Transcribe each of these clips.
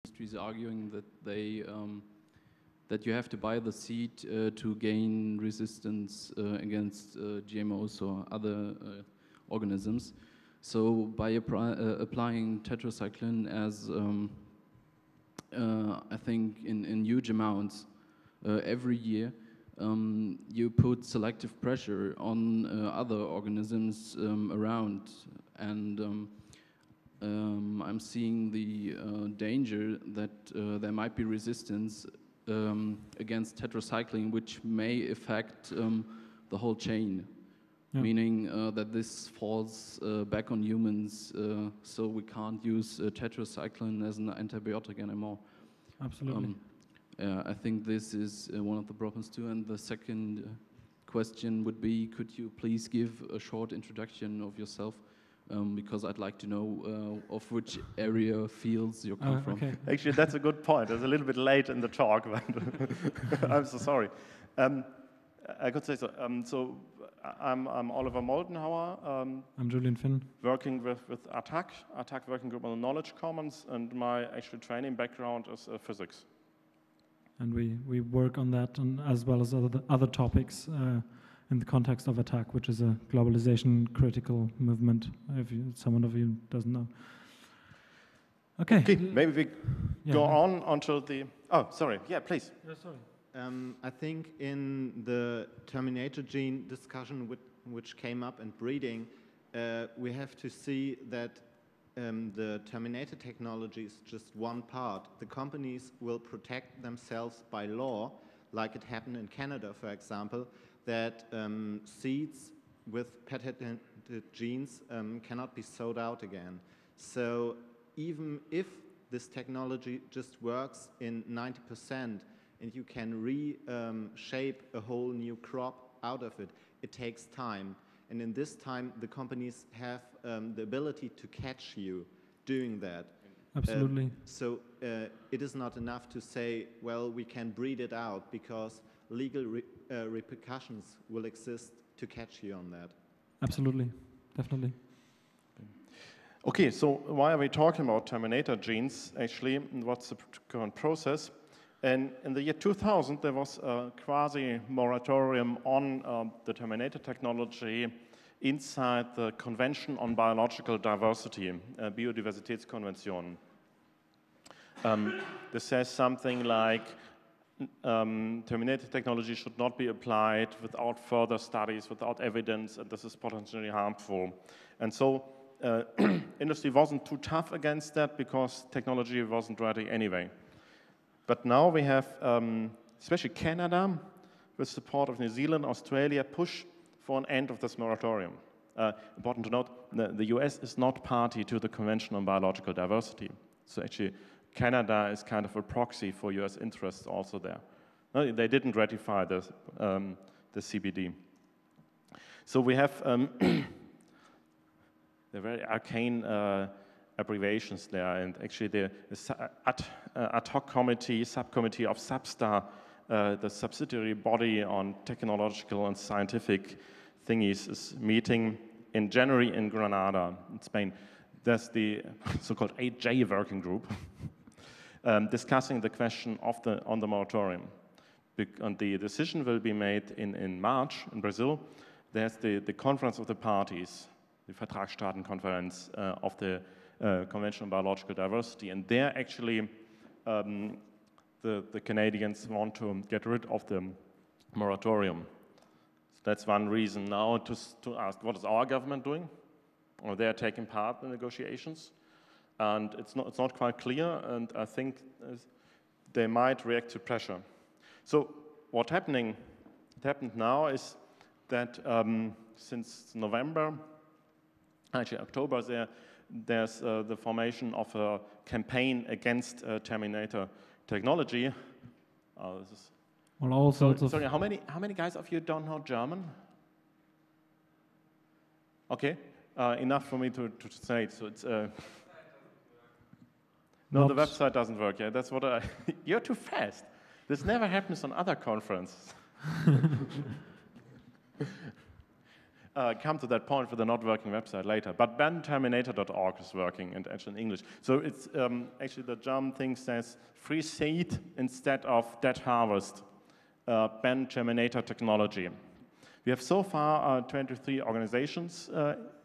industry is arguing that that you have to buy the seed to gain resistance against GMOs or other organisms. So by applying tetracycline as I think in huge amounts every year, you put selective pressure on other organisms around, and I'm seeing the danger that there might be resistance against tetracycline, which may affect the whole chain, meaning that this falls back on humans, so we can't use tetracycline as an antibiotic anymore. Absolutely. I think this is one of the problems too. And the second question would be, could you please give a short introduction of yourself? Because I'd like to know of which area, fields you come from. Okay. Actually, that's a good point. It's a little bit late in the talk, but I'm so sorry. I could say so. I'm Oliver Moldenhauer. I'm Julian Finn. Working with ATTAC working group on the Knowledge Commons, and my actual training background is physics. And we work on that, and as well as other topics in the context of ATTAC, which is a globalization critical movement, if someone of you doesn't know. Okay. Maybe we go on onto the... Oh, sorry. Yeah, please. Yeah, sorry. I think in the Terminator gene discussion which came up in breeding, we have to see that the Terminator technology is just one part. The companies will protect themselves by law, like it happened in Canada, for example, that seeds with patented genes cannot be sold out again. So even if this technology just works in 90% and you can reshape a whole new crop out of it, it takes time. And in this time, the companies have the ability to catch you doing that. Absolutely. So it is not enough to say, well, we can breed it out, because legal repercussions will exist to catch you on that. Absolutely, definitely. Okay, so why are we talking about Terminator genes, actually, and what's the current process? And in the year 2000, there was a quasi-moratorium on the Terminator technology inside the Convention on Biological Diversity, Biodiversitätskonvention. This says something like Terminator technology should not be applied without further studies, without evidence, and this is potentially harmful. And so industry wasn't too tough against that because technology wasn't ready anyway. But now we have, especially Canada, with support of New Zealand, Australia, push for an end of this moratorium. Important to note, the US is not party to the Convention on Biological Diversity. So actually, Canada is kind of a proxy for US interests also there. No, they didn't ratify the CBD. So we have the very arcane abbreviations there, and actually the ad hoc committee, subcommittee of SABSTA, the subsidiary body on technological and scientific thingies, is meeting in January in Granada, in Spain. There's the so-called 8J working group discussing the question of on the moratorium. And the decision will be made in March in Brazil. There's the Conference of the Parties, the Vertragsstaatenkonferenz of the Convention on Biological Diversity, and there actually the Canadians want to get rid of the moratorium. So that's one reason now to ask, what is our government doing? Or they are taking part in negotiations, and it's not quite clear, and I think they might react to pressure. So what happened now is that since November, actually October, there's the formation of a campaign against Terminator technology. This is Well, all sorts of... Sorry, how many guys of you don't know German? Okay, enough for me to say it. So it's no, the website doesn't work. Yeah, that's what I. You're too fast. This never happens on other conferences. come to that point with the not working website later. But banterminator.org is working, and actually in English. So it's actually the German thing says free seed instead of dead harvest. Ban Terminator technology. We have so far 23 organizations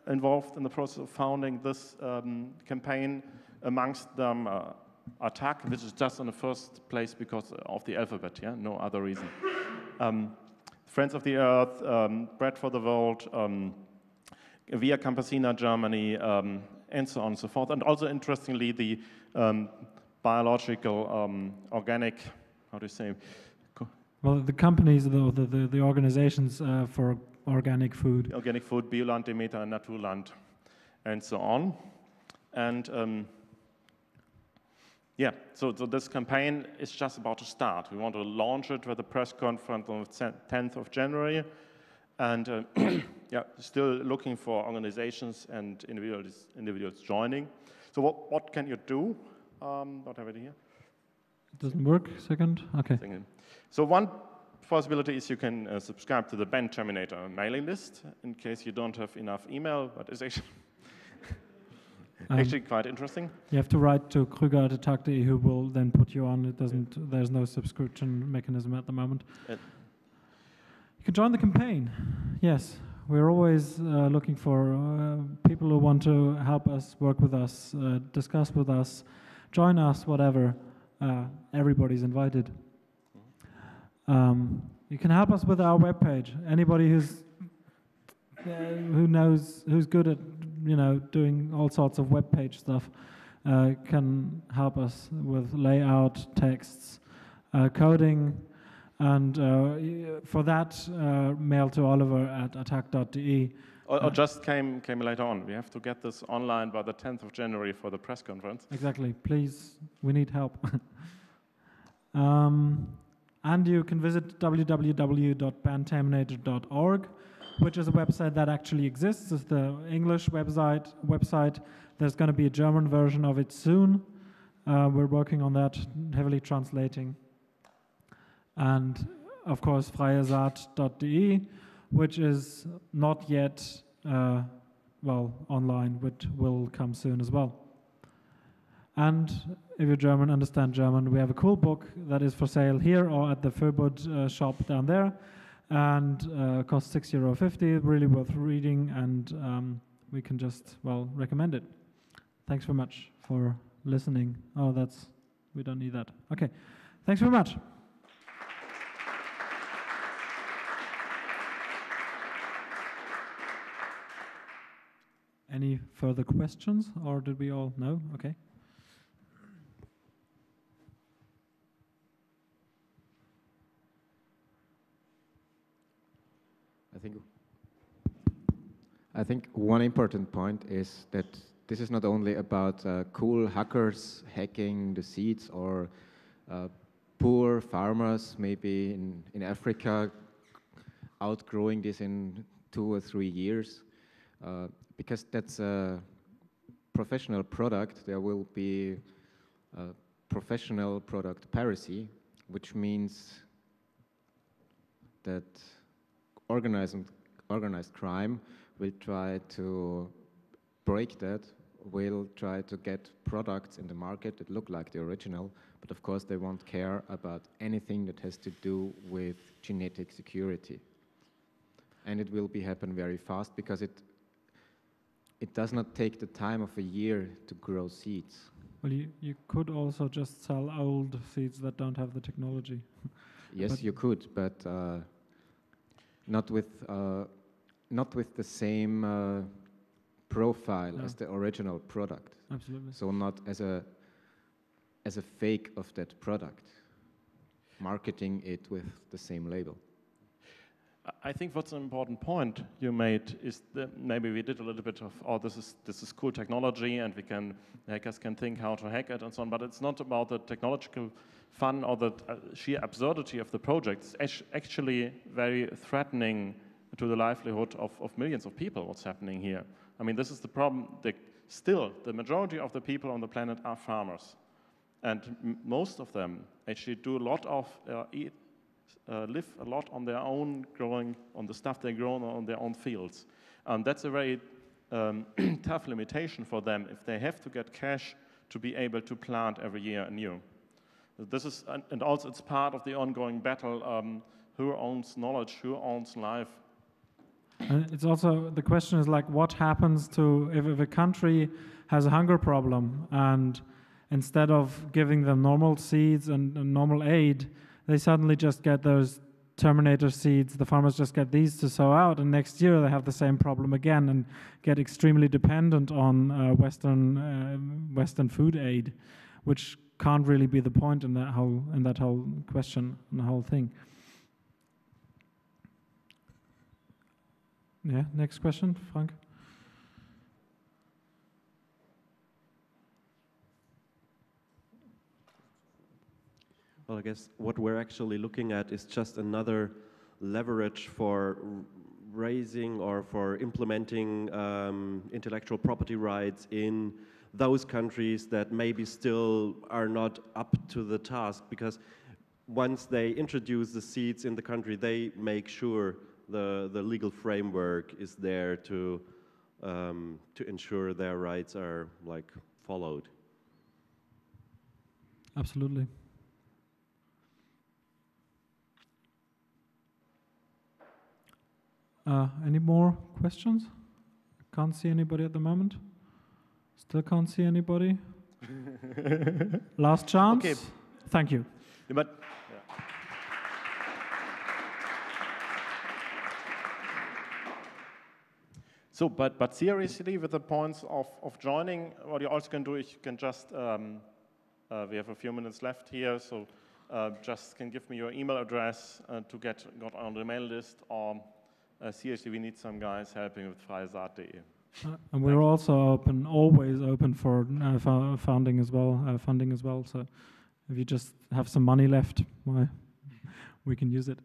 involved in the process of founding this campaign. Amongst them, ATTAC, which is just in the first place because of the alphabet, yeah, no other reason. Friends of the Earth, Bread for the World, Via Campesina Germany, and so on and so forth. And also, interestingly, the biological, organic, how do you say? Well, the companies, the organizations for organic food. Organic food, Bioland, Demeter, Naturland, and so on. And yeah, so this campaign is just about to start. We want to launch it with a press conference on the 10th of January. And yeah, still looking for organizations and individuals joining. So what can you do? What have I here? It doesn't work, second? Okay. So one possibility is you can subscribe to the Ben Terminator mailing list in case you don't have enough email, but it's actually actually quite interesting. You have to write to Krüger@attack.de, who will then put you on. It doesn't. There's no subscription mechanism at the moment. You can join the campaign. Yes, we're always looking for people who want to help us, work with us, discuss with us, join us, whatever. Everybody's invited. You can help us with our webpage. Anybody who's good at doing all sorts of web page stuff can help us with layout, texts, coding, and for that, mail to Oliver@attack.de. Or just came later on. We have to get this online by the 10th of January for the press conference. Exactly. Please, we need help. And you can visit www.banterminator.org, which is a website that actually exists. It's the English website. There's going to be a German version of it soon. We're working on that, heavily translating. And, of course, freiesaat.de, which is not yet, online, which will come soon as well. And if you're German, understand German, we have a cool book that is for sale here or at the Föbud shop down there, and costs €6.50, really worth reading, and we can just, recommend it. Thanks very much for listening. Oh, we don't need that. Okay, thanks very much. Any further questions, or did we all know? Okay. I think one important point is that this is not only about cool hackers hacking the seeds or poor farmers maybe in Africa outgrowing this in 2 or 3 years. Because that's a professional product, there will be professional product piracy, which means that organized crime will try to break that, will try to get products in the market that look like the original, but of course they won't care about anything that has to do with genetic security. And it will happen very fast because it does not take the time of a year to grow seeds. Well, you could also just sell old seeds that don't have the technology. Yes, you could, but not with the same profile as the original product. Absolutely. So not as a fake of that product, marketing it with the same label. I think what's an important point you made is that maybe we did a little bit of, this is cool technology and hackers can think how to hack it and so on, but it's not about the technological fun or the sheer absurdity of the project. It's actually very threatening to the livelihood of millions of people, what's happening here. I mean, this is the problem. Still, the majority of the people on the planet are farmers. And most of them actually do a lot of, live a lot on their own growing, on the stuff they grow on their own fields. That's a very tough limitation for them if they have to get cash to be able to plant every year anew. This is, and also it's part of the ongoing battle, who owns knowledge, who owns life. And it's also, the question is like, what happens to, if a country has a hunger problem and instead of giving them normal seeds and normal aid, they suddenly just get those Terminator seeds, the farmers just get these to sow out, and next year they have the same problem again and get extremely dependent on Western food aid, which can't really be the point in that whole question and the whole thing. Yeah, next question, Frank. Well, I guess what we're actually looking at is just another leverage for raising or for implementing intellectual property rights in those countries that maybe still are not up to the task, because once they introduce the seeds in the country, they make sure the legal framework is there to ensure their rights are like followed. Absolutely. Any more questions? Can't see anybody at the moment. Still can't see anybody. Last chance. Okay. Thank you. Yeah, but, So, but seriously, with the points of joining, what you also can do is you can just, we have a few minutes left here, so just can give me your email address to get on the mail list, or seriously, we need some guys helping with freisaat.de. And we're also open, always open for funding as well. So if you just have some money left, we can use it.